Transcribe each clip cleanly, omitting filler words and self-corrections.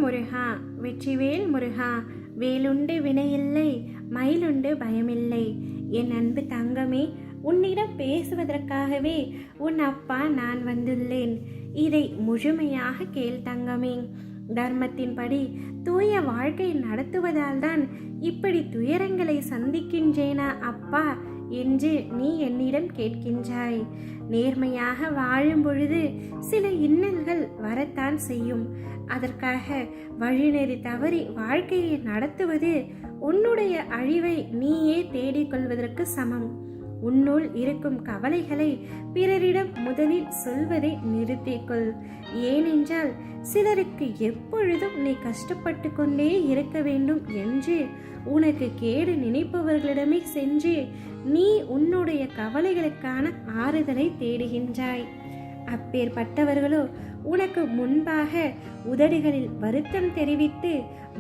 முருகா வெற்றிவேல் முருகா, வேலுண்டு வினையில்லை, மயிலுண்டு பயமில்லை. என் அன்பு தங்கமே, உன்னிடம் பேசுவதற்காகவே உன் அப்பா நான் வந்துள்ளேன். இதை முழுமையாக கேள் தங்கமே. தர்மத்தின்படி தூய வாழ்க்கை நடத்துவதால் தான் இப்படி துயரங்களை சந்திக்கின்றேனா அப்பா என்று நீ என்னிடம் கேட்கின்றாய். நேர்மையாக வாழும் பொழுது சில இன்னல்கள் வரத்தான் செய்யும். அதற்காக வழிநெறி தவறி வாழ்க்கையை நடத்துவது உன்னுடைய அழிவை நீயே தேடிக்கொள்வதற்கு சமம். உன்னுள் இருக்கும் கவலைகளை பிறரிடம் முதலில் சொல்வதை நிறுத்திக்கொள். ஏனென்றால் சிலருக்கு எப்பொழுதும் நீ கஷ்டப்பட்டு கொண்டே இருக்க வேண்டும் என்று உனக்கு கேடு நினைப்பவர்களிடமே சென்று நீ உன்னுடைய கவலைகளுக்கான ஆறுதலை தேடுகின்றாய். அப்பேற்பட்டவர்களோ உனக்கு முன்பாக உதடுகளில் வருத்தம் தெரிவித்து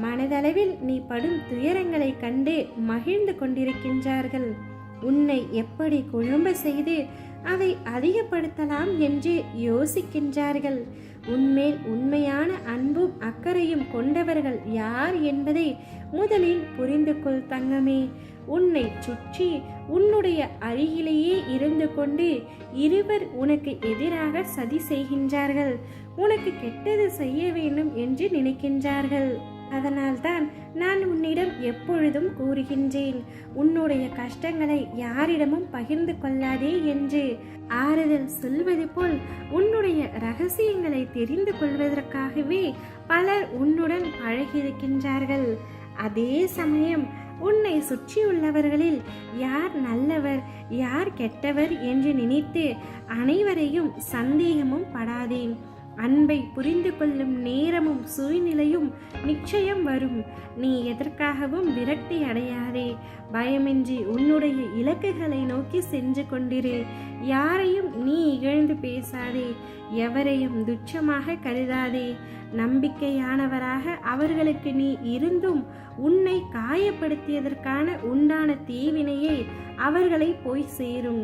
மனதளவில் நீ படும் துயரங்களை கண்டு மகிழ்ந்து கொண்டிருக்கின்றார்கள். உன்னை எப்படி குழம்ப செய்து அதை அதிகப்படுத்தலாம் என்று யோசிக்கின்றார்கள். உன்மேல் உண்மையான அன்பும் அக்கறையும் கொண்டவர்கள் யார் என்பதை முதலில் புரிந்து கொள் தங்கமே. உன்னை சுற்றி உன்னுடைய அருகிலேயே இருந்து கொண்டு இருவர் உனக்கு எதிராக சதி செய்கின்றார்கள். உனக்கு கெட்டது செய்ய வேண்டும் என்று நினைக்கின்றார்கள். அதனால்தான் நான் உன்னிடம் எப்பொழுதும் கூறுகின்றேன், உன்னுடைய கஷ்டங்களை யாரிடமும் பகிர்ந்து கொள்ளாதே என்று. ஆறுதல் சொல்வது போல் உன்னுடைய ரகசியங்களை தெரிந்து கொள்வதற்காகவே பலர் உன்னுடன் பழகியிருக்கின்றார்கள். அதே சமயம் உன்னை சுற்றியுள்ளவர்களில் யார் நல்லவர் யார் கெட்டவர் என்று நினைத்து அனைவரையும் சந்தேகமும் படாதேன். அன்பை புரிந்து கொள்ளும் நேரமும் சூழ்நிலையும் நிச்சயம் வரும். நீ எதற்காகவும் விரக்தி அடையாதே. பயமின்றி உன்னுடைய இலக்குகளை நோக்கி சென்று கொண்டிரு. யாரையும் நீ இகழ்ந்து பேசாதே. எவரையும் துச்சமாக கருதாதே. நம்பிக்கையானவராக அவர்களுக்கு நீ இருந்தும் உன்னை காயப்படுத்தியதற்கான உண்டான தீவினையை அவர்களை போய் சேரும்.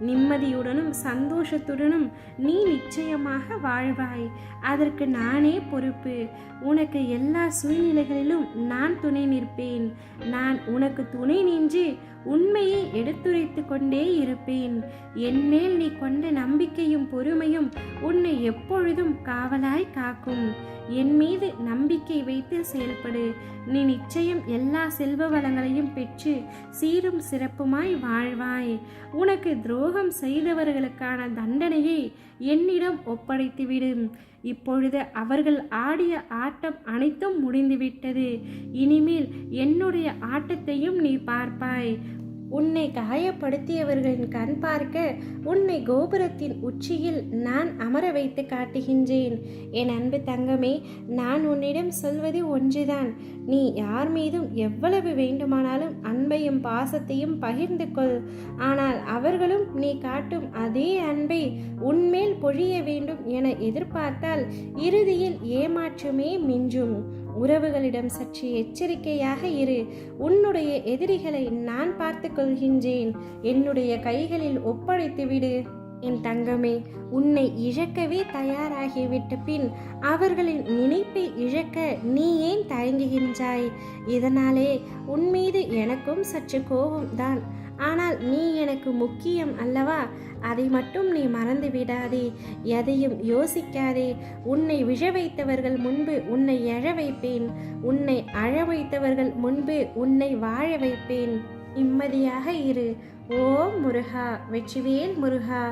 நிம்மதியுடனும் சந்தோஷத்துடனும் நீ நிச்சயமாக வாழ்வாய். அதற்கு நானே பொறுப்பு. உனக்கு எல்லா சூழ்நிலைகளிலும் நான் துணை நிற்பேன். நான் உனக்கு துணை நின்று உண்மையை எடுத்துரைத்து கொண்டே இருப்பேன். என்மேல் நீ கொண்ட நம்பிக்கையும் பொறுமையும் உன்னை எப்பொழுதும் காவலாய் காக்கும். என் மீது நம்பிக்கை வைத்து செயல்படு. நீ நிச்சயம் எல்லா செல்வ வளங்களையும் பெற்று சீரும் சிறப்புமாய் வாழ்வாய். உனக்கு துரோகம் செய்தவர்களுக்கான தண்டனையை என்னிடம் ஒப்படைத்துவிடு. இப்பொழுது அவர்கள் ஆடிய ஆட்டம் அனைத்தும் முடிந்துவிட்டது. இனிமேல் என்னுடைய ஆட்டத்தையும் நீ பார்ப்பாய். உன்னை காயப்படுத்தியவர்களின் கண் பார்க்க உன்னை கோபுரத்தின் உச்சியில் நான் அமர வைத்து காட்டுகின்றேன். என் அன்பு தங்கமே, நான் உன்னிடம் சொல்வது ஒன்றுதான். நீ யார் மீதும் எவ்வளவு வேண்டுமானாலும் அன்பையும் பாசத்தையும் பகிர்ந்து கொள். ஆனால் அவர்களும் நீ காட்டும் அதே அன்பை உன்மேல் பொழிய வேண்டும் என எதிர்பார்த்தால் இறுதியில் ஏமாற்றமே மிஞ்சும். உறவுகளிடம் சற்று எச்சரிக்கையாக இரு. உன்னுடைய எதிரிகளை நான் பார்த்து கொள்கின்றேன். என்னுடைய கைகளில் ஒப்படைத்துவிடு. என் தங்கமே, உன்னை இழக்கவே தயாராகிவிட்ட பின் அவர்களின் நினைப்பை இழக்க நீ ஏன் தயங்குகின்றாய்? இதனாலே உன்மீது எனக்கும் சற்று கோபம்தான். ஆனால் நீ எனக்கு முக்கியம் அல்லவா? அதை மட்டும் நீ மறந்து விடாதே. எதையும் யோசிக்காதே. உன்னை விழ வைத்தவர்கள் முன்பு உன்னை எழ வைப்பேன். உன்னை அழ வைத்தவர்கள் முன்பு உன்னை வாழ வைப்பேன். நிம்மதியாக இரு. ஓம் முருகா வெற்றிவேல் முருகா.